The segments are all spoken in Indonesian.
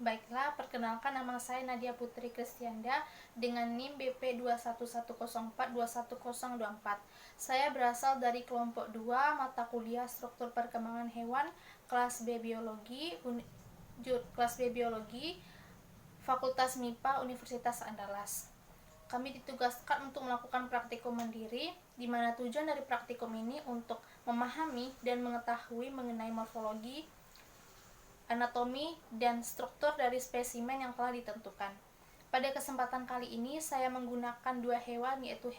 Baiklah, perkenalkan nama saya Nadia Putri Kristianda dengan NIM BP 21104210024. Saya berasal dari kelompok 2 mata kuliah struktur perkembangan hewan kelas B biologi Fakultas MIPA Universitas Andalas. Kami ditugaskan untuk melakukan praktikum mandiri, di mana tujuan dari praktikum ini untuk memahami dan mengetahui mengenai morfologi, anatomi, dan struktur dari spesimen yang telah ditentukan. Pada kesempatan kali ini saya menggunakan dua hewan, yaitu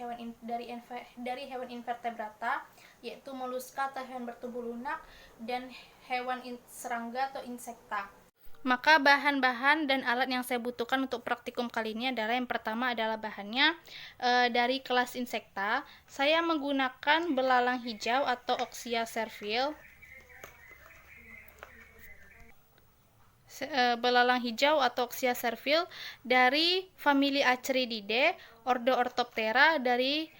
dari hewan invertebrata, yaitu moluska atau hewan bertubuh lunak, dan hewan serangga atau insekta. Maka bahan-bahan dan alat yang saya butuhkan untuk praktikum kali ini adalah, yang pertama adalah bahannya dari kelas insekta. Saya menggunakan belalang hijau atau Oxia servile. Belalang hijau atau Oxia servile dari famili Acerididae, ordo Orthoptera dari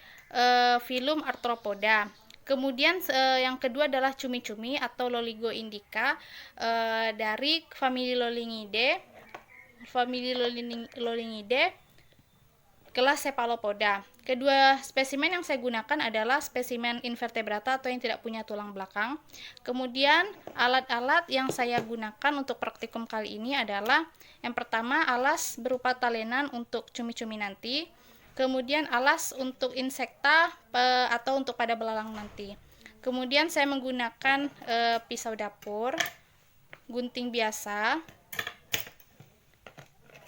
filum Arthropoda. Kemudian yang kedua adalah cumi-cumi atau Loligo indica dari famili Lolingidae kelas Cephalopoda. Kedua spesimen yang saya gunakan adalah spesimen invertebrata atau yang tidak punya tulang belakang. Kemudian alat-alat yang saya gunakan untuk praktikum kali ini adalah, yang pertama alas berupa talenan untuk cumi-cumi nanti, kemudian alas untuk insekta atau untuk pada belalang nanti. Kemudian saya menggunakan pisau dapur, gunting biasa,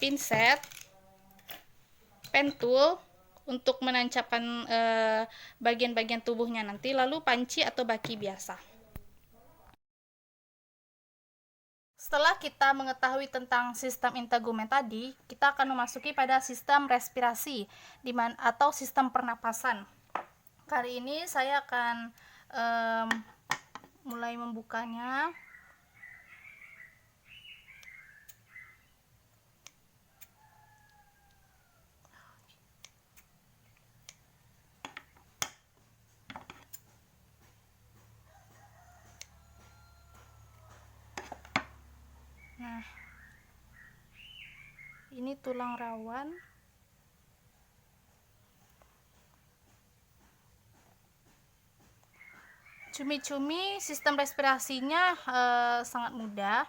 pinset, pen tool untuk menancapkan bagian-bagian tubuhnya nanti, lalu panci atau baki biasa. Setelah kita mengetahui tentang sistem integumen tadi, kita akan memasuki pada sistem respirasi atau sistem pernapasan. Kali ini saya akan mulai membukanya. Nah, ini tulang rawan. Cumi-cumi sistem respirasinya sangat mudah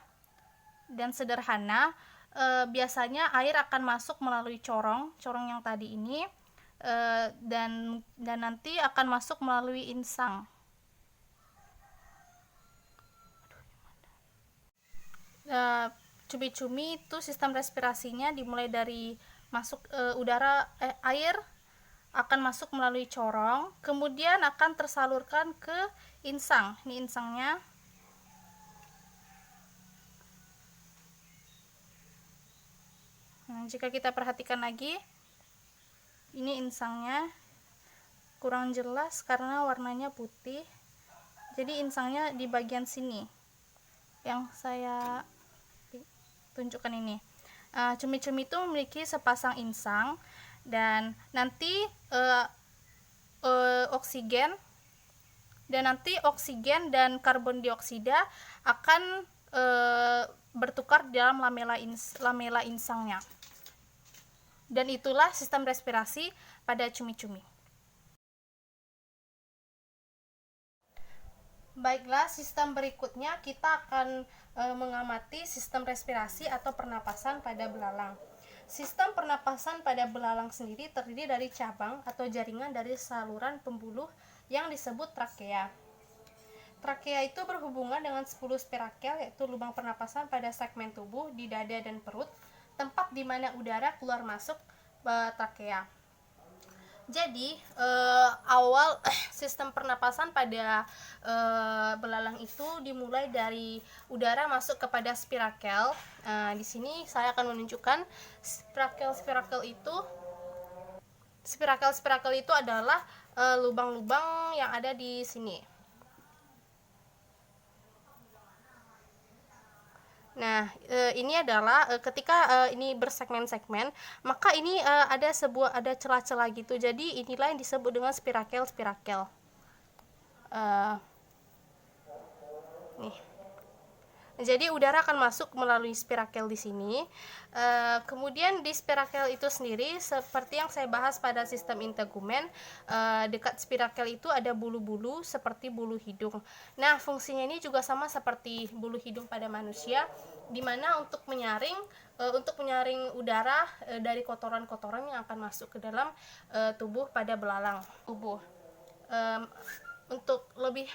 dan sederhana. Biasanya air akan masuk melalui corong yang tadi ini, dan nanti akan masuk melalui insang. Cumi-cumi itu sistem respirasinya dimulai dari masuk air akan masuk melalui corong, kemudian akan tersalurkan ke insang. Ini insangnya. Nah, jika kita perhatikan lagi, ini insangnya kurang jelas karena warnanya putih. Jadi insangnya di bagian sini yang saya tunjukkan ini. Cumi-cumi itu memiliki sepasang insang, dan nanti oksigen dan karbon dioksida akan bertukar di dalam lamela insangnya. Dan itulah sistem respirasi pada cumi-cumi. Baiklah, sistem berikutnya kita akan mengamati sistem respirasi atau pernapasan pada belalang. Sistem pernapasan pada belalang sendiri terdiri dari cabang atau jaringan dari saluran pembuluh yang disebut trakea. Trakea itu berhubungan dengan 10 spirakel, yaitu lubang pernapasan pada segmen tubuh di dada dan perut, tempat di mana udara keluar masuk trakea. Jadi awal sistem pernapasan pada belalang itu dimulai dari udara masuk kepada spirakel. Di sini saya akan menunjukkan spirakel itu adalah lubang-lubang yang ada di sini. Nah, ini adalah ketika ini bersegmen-segmen, maka ini ada celah-celah gitu. Jadi inilah yang disebut dengan spirakel. Nih. Jadi udara akan masuk melalui spirakel di sini. Kemudian di spirakel itu sendiri, seperti yang saya bahas pada sistem integumen, dekat spirakel itu ada bulu-bulu seperti bulu hidung. Nah, fungsinya ini juga sama seperti bulu hidung pada manusia, di mana untuk menyaring udara dari kotoran-kotoran yang akan masuk ke dalam tubuh pada belalang tubuh. Untuk lebih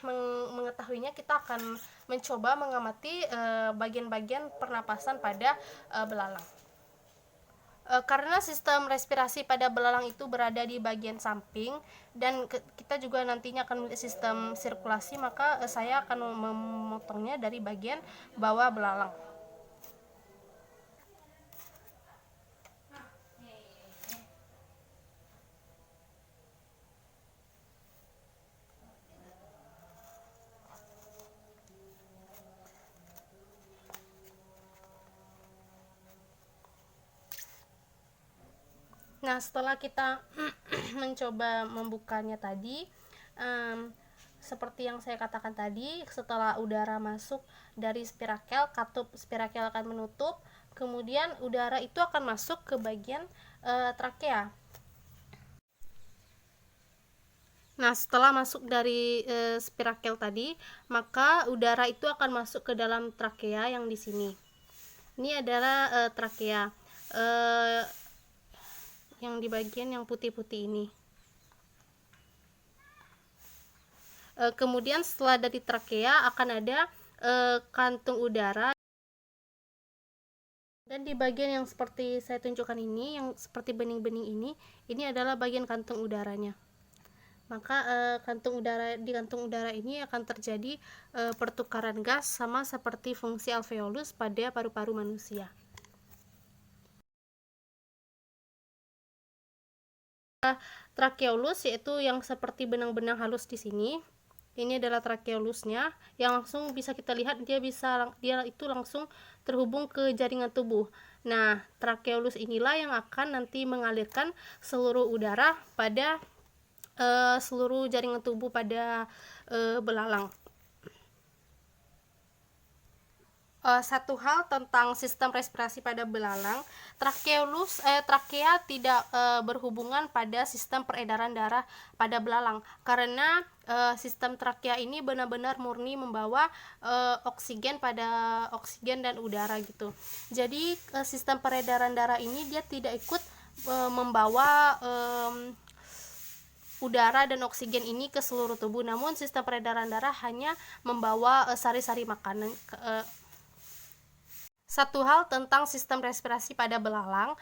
mengetahuinya, kita akan mencoba mengamati bagian-bagian pernapasan pada belalang. Karena sistem respirasi pada belalang itu berada di bagian samping dan kita juga nantinya akan melihat sistem sirkulasi, maka saya akan memotongnya dari bagian bawah belalang. Nah, setelah kita mencoba membukanya tadi, seperti yang saya katakan tadi, setelah udara masuk dari spirakel, katup spirakel akan menutup, kemudian udara itu akan masuk ke bagian trakea. Nah, setelah masuk dari spirakel tadi, maka udara itu akan masuk ke dalam trakea yang di sini. Ini adalah trakea. Yang di bagian yang putih-putih ini. Kemudian setelah dari trakea akan ada kantung udara, dan di bagian yang seperti saya tunjukkan ini, yang seperti bening-bening ini adalah bagian kantung udaranya. Maka di kantung udara ini akan terjadi pertukaran gas, sama seperti fungsi alveolus pada paru-paru manusia. Tracheolus yaitu yang seperti benang-benang halus di sini. Ini adalah tracheolusnya yang langsung bisa kita lihat, dia itu langsung terhubung ke jaringan tubuh. Nah, tracheolus inilah yang akan nanti mengalirkan seluruh udara pada seluruh jaringan tubuh pada belalang. Satu hal tentang sistem respirasi pada belalang, trakea tidak berhubungan pada sistem peredaran darah pada belalang, karena sistem trakea ini benar-benar murni membawa oksigen dan udara gitu. Jadi sistem peredaran darah ini dia tidak ikut membawa udara dan oksigen ini ke seluruh tubuh, namun sistem peredaran darah hanya membawa sari-sari makanan. Satu hal tentang sistem respirasi pada belalang,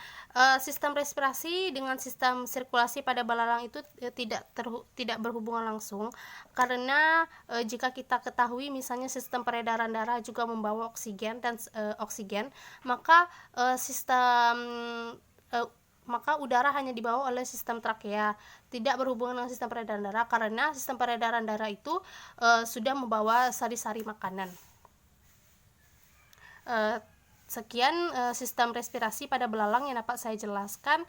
sistem respirasi dengan sistem sirkulasi pada belalang itu tidak berhubungan langsung, karena jika kita ketahui misalnya sistem peredaran darah juga membawa oksigen, maka maka udara hanya dibawa oleh sistem trakea, tidak berhubungan dengan sistem peredaran darah, karena sistem peredaran darah itu sudah membawa sari-sari makanan. Sekian sistem respirasi pada belalang yang dapat saya jelaskan.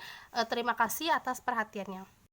Terima kasih atas perhatiannya.